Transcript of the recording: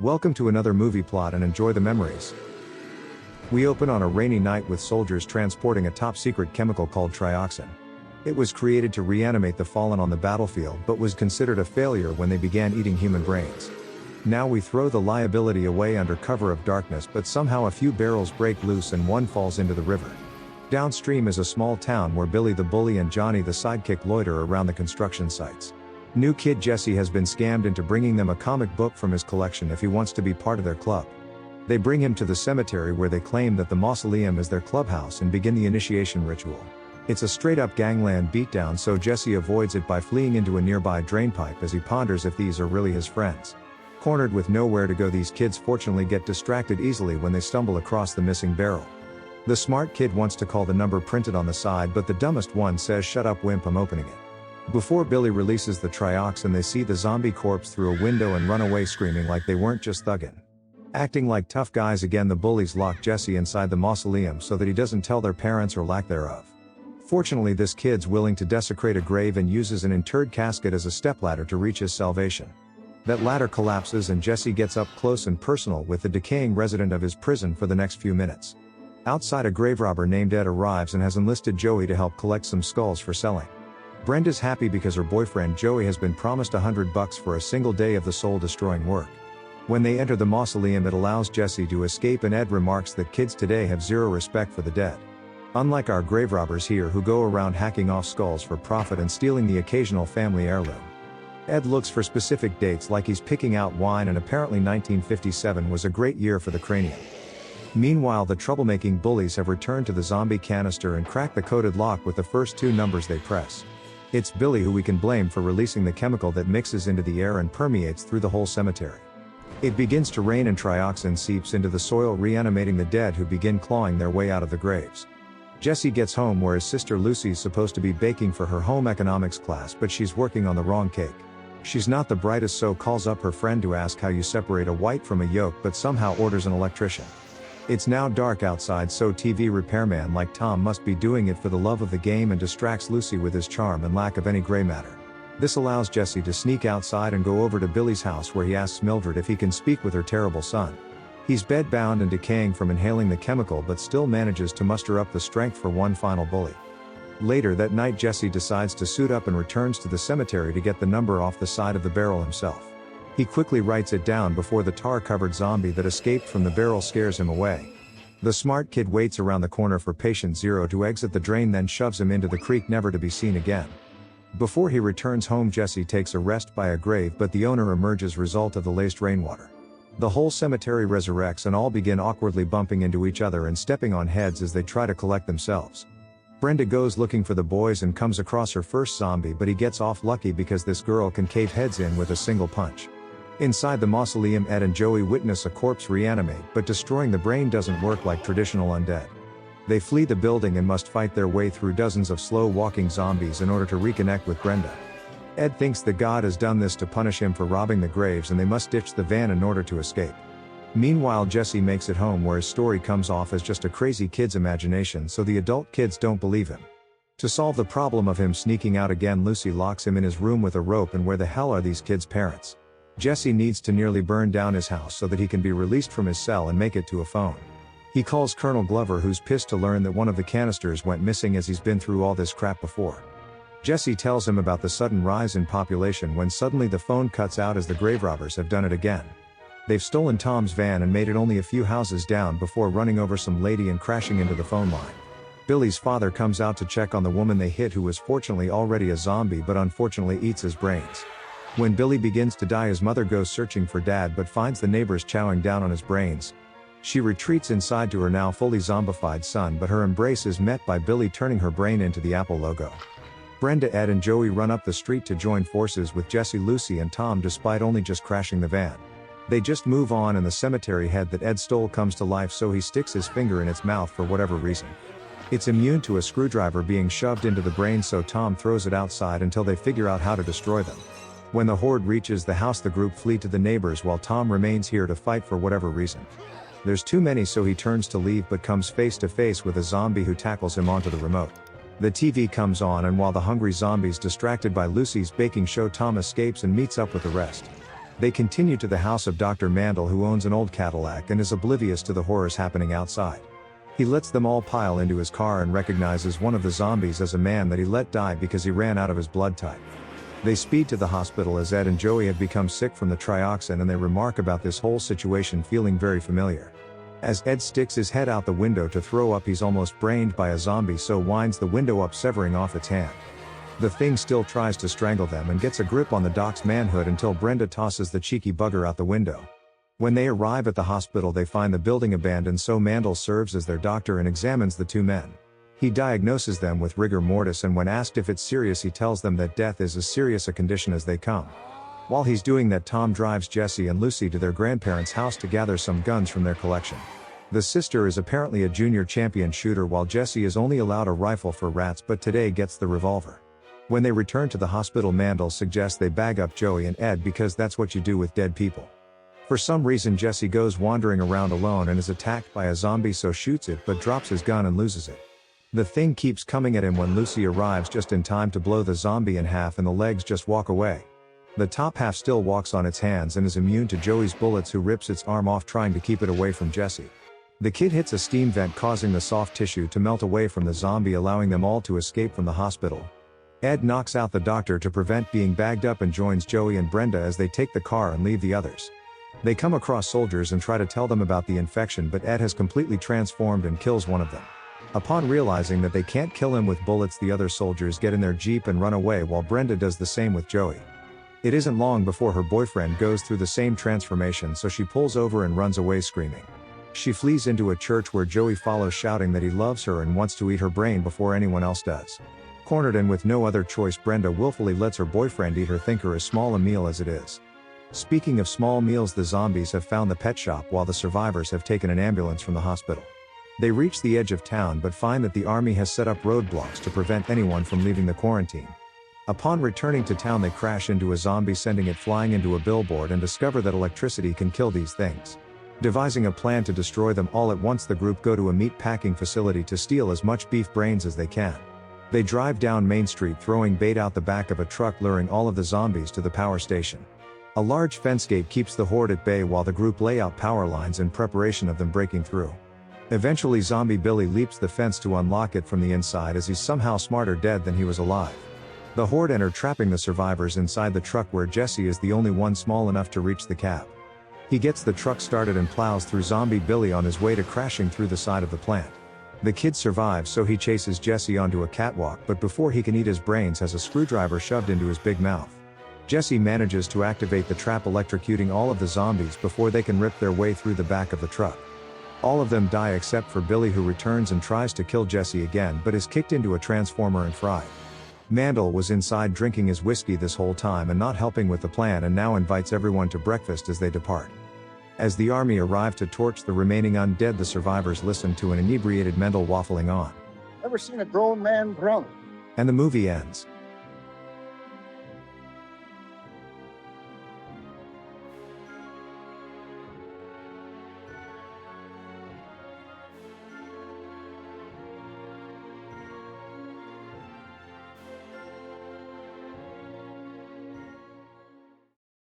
Welcome to another movie plot and enjoy the memories. We open on a rainy night with soldiers transporting a top-secret chemical called trioxin. It was created to reanimate the fallen on the battlefield but was considered a failure when they began eating human brains. Now we throw the liability away under cover of darkness, but somehow a few barrels break loose and one falls into the river. Downstream is a small town where Billy the bully and Johnny the sidekick loiter around the construction sites. New kid Jesse has been scammed into bringing them a comic book from his collection if he wants to be part of their club. They bring him to the cemetery where they claim that the mausoleum is their clubhouse and begin the initiation ritual. It's a straight-up gangland beatdown, so Jesse avoids it by fleeing into a nearby drainpipe as he ponders if these are really his friends. Cornered with nowhere to go, these kids fortunately get distracted easily when they stumble across the missing barrel. The smart kid wants to call the number printed on the side, but the dumbest one says, "Shut up, wimp, I'm opening it." Before Billy releases the trioxin, they see the zombie corpse through a window and run away screaming like they weren't just thugging. Acting like tough guys again, the bullies lock Jesse inside the mausoleum so that he doesn't tell their parents or lack thereof. Fortunately, this kid's willing to desecrate a grave and uses an interred casket as a stepladder to reach his salvation. That ladder collapses and Jesse gets up close and personal with the decaying resident of his prison for the next few minutes. Outside, a grave robber named Ed arrives and has enlisted Joey to help collect some skulls for selling. Brenda's happy because her boyfriend Joey has been promised $100 for a single day of the soul-destroying work. When they enter the mausoleum, it allows Jesse to escape, and Ed remarks that kids today have zero respect for the dead. Unlike our grave robbers here who go around hacking off skulls for profit and stealing the occasional family heirloom. Ed looks for specific dates like he's picking out wine, and apparently 1957 was a great year for the cranium. Meanwhile, the troublemaking bullies have returned to the zombie canister and crack the coded lock with the first two numbers they press. It's Billy who we can blame for releasing the chemical that mixes into the air and permeates through the whole cemetery. It begins to rain and trioxin seeps into the soil, reanimating the dead who begin clawing their way out of the graves. Jesse gets home where his sister Lucy's supposed to be baking for her home economics class, but she's working on the wrong cake. She's not the brightest, so calls up her friend to ask how you separate a white from a yolk, but somehow orders an electrician. It's now dark outside, so TV repairman like Thom must be doing it for the love of the game and distracts Lucy with his charm and lack of any gray matter. This allows Jesse to sneak outside and go over to Billy's house where he asks Mildred if he can speak with her terrible son. He's bedbound and decaying from inhaling the chemical, but still manages to muster up the strength for one final bully. Later that night, Jesse decides to suit up and returns to the cemetery to get the number off the side of the barrel himself. He quickly writes it down before the tar-covered zombie that escaped from the barrel scares him away. The smart kid waits around the corner for patient zero to exit the drain, then shoves him into the creek, never to be seen again. Before he returns home, Jesse takes a rest by a grave, but the owner emerges result of the laced rainwater. The whole cemetery resurrects and all begin awkwardly bumping into each other and stepping on heads as they try to collect themselves. Brenda goes looking for the boys and comes across her first zombie, but he gets off lucky because this girl can cave heads in with a single punch. Inside the mausoleum, Ed and Joey witness a corpse reanimate, but destroying the brain doesn't work like traditional undead. They flee the building and must fight their way through dozens of slow-walking zombies in order to reconnect with Brenda. Ed thinks that God has done this to punish him for robbing the graves, and they must ditch the van in order to escape. Meanwhile, Jesse makes it home where his story comes off as just a crazy kid's imagination, so the adult kids don't believe him. To solve the problem of him sneaking out again, Lucy locks him in his room with a rope, and where the hell are these kids' parents? Jesse needs to nearly burn down his house so that he can be released from his cell and make it to a phone. He calls Colonel Glover, who's pissed to learn that one of the canisters went missing, as he's been through all this crap before. Jesse tells him about the sudden rise in population when suddenly the phone cuts out, as the grave robbers have done it again. They've stolen Tom's van and made it only a few houses down before running over some lady and crashing into the phone line. Billy's father comes out to check on the woman they hit, who was fortunately already a zombie but unfortunately eats his brains. When Billy begins to die, his mother goes searching for Dad but finds the neighbors chowing down on his brains. She retreats inside to her now fully zombified son, but her embrace is met by Billy turning her brain into the Apple logo. Brenda, Ed and Joey run up the street to join forces with Jesse, Lucy and Thom despite only just crashing the van. They just move on, and the cemetery head that Ed stole comes to life, so he sticks his finger in its mouth for whatever reason. It's immune to a screwdriver being shoved into the brain, so Thom throws it outside until they figure out how to destroy them. When the horde reaches the house, the group flee to the neighbors while Thom remains here to fight for whatever reason. There's too many, so he turns to leave but comes face to face with a zombie who tackles him onto the remote. The TV comes on, and while the hungry zombies distracted by Lucy's baking show, Thom escapes and meets up with the rest. They continue to the house of Dr. Mandel, who owns an old Cadillac and is oblivious to the horrors happening outside. He lets them all pile into his car and recognizes one of the zombies as a man that he let die because he ran out of his blood type. They speed to the hospital as Ed and Joey have become sick from the trioxin, and they remark about this whole situation feeling very familiar. As Ed sticks his head out the window to throw up, he's almost brained by a zombie, so winds the window up, severing off its hand. The thing still tries to strangle them and gets a grip on the doc's manhood until Brenda tosses the cheeky bugger out the window. When they arrive at the hospital, they find the building abandoned, so Mandel serves as their doctor and examines the two men. He diagnoses them with rigor mortis, and when asked if it's serious, he tells them that death is as serious a condition as they come. While he's doing that, Thom drives Jesse and Lucy to their grandparents' house to gather some guns from their collection. The sister is apparently a junior champion shooter, while Jesse is only allowed a rifle for rats, but today gets the revolver. When they return to the hospital, Mandel suggests they bag up Joey and Ed because that's what you do with dead people. For some reason, Jesse goes wandering around alone and is attacked by a zombie, so shoots it but drops his gun and loses it. The thing keeps coming at him when Lucy arrives just in time to blow the zombie in half, and the legs just walk away. The top half still walks on its hands and is immune to Joey's bullets, who rips its arm off trying to keep it away from Jesse. The kid hits a steam vent, causing the soft tissue to melt away from the zombie, allowing them all to escape from the hospital. Ed knocks out the doctor to prevent being bagged up and joins Joey and Brenda as they take the car and leave the others. They come across soldiers and try to tell them about the infection, but Ed has completely transformed and kills one of them. Upon realizing that they can't kill him with bullets, the other soldiers get in their Jeep and run away, while Brenda does the same with Joey. It isn't long before her boyfriend goes through the same transformation, so she pulls over and runs away screaming. She flees into a church where Joey follows, shouting that he loves her and wants to eat her brain before anyone else does. Cornered and with no other choice, Brenda willfully lets her boyfriend eat her, thinker as small a meal as it is. Speaking of small meals, the zombies have found the pet shop while the survivors have taken an ambulance from the hospital. They reach the edge of town but find that the army has set up roadblocks to prevent anyone from leaving the quarantine. Upon returning to town, they crash into a zombie, sending it flying into a billboard, and discover that electricity can kill these things. Devising a plan to destroy them all at once, the group go to a meat packing facility to steal as much beef brains as they can. They drive down Main Street, throwing bait out the back of a truck, luring all of the zombies to the power station. A large fence gate keeps the horde at bay while the group lay out power lines in preparation of them breaking through. Eventually, Zombie Billy leaps the fence to unlock it from the inside, as he's somehow smarter dead than he was alive. The horde enter, trapping the survivors inside the truck, where Jesse is the only one small enough to reach the cab. He gets the truck started and plows through Zombie Billy on his way to crashing through the side of the plant. The kid survives, so he chases Jesse onto a catwalk, but before he can eat his brains, has a screwdriver shoved into his big mouth. Jesse manages to activate the trap, electrocuting all of the zombies before they can rip their way through the back of the truck. All of them die except for Billy, who returns and tries to kill Jesse again but is kicked into a transformer and fried. Mandel was inside drinking his whiskey this whole time and not helping with the plan, and now invites everyone to breakfast as they depart. As the army arrive to torch the remaining undead, the survivors listen to an inebriated Mandel waffling on. Ever seen a grown man drunk? And the movie ends.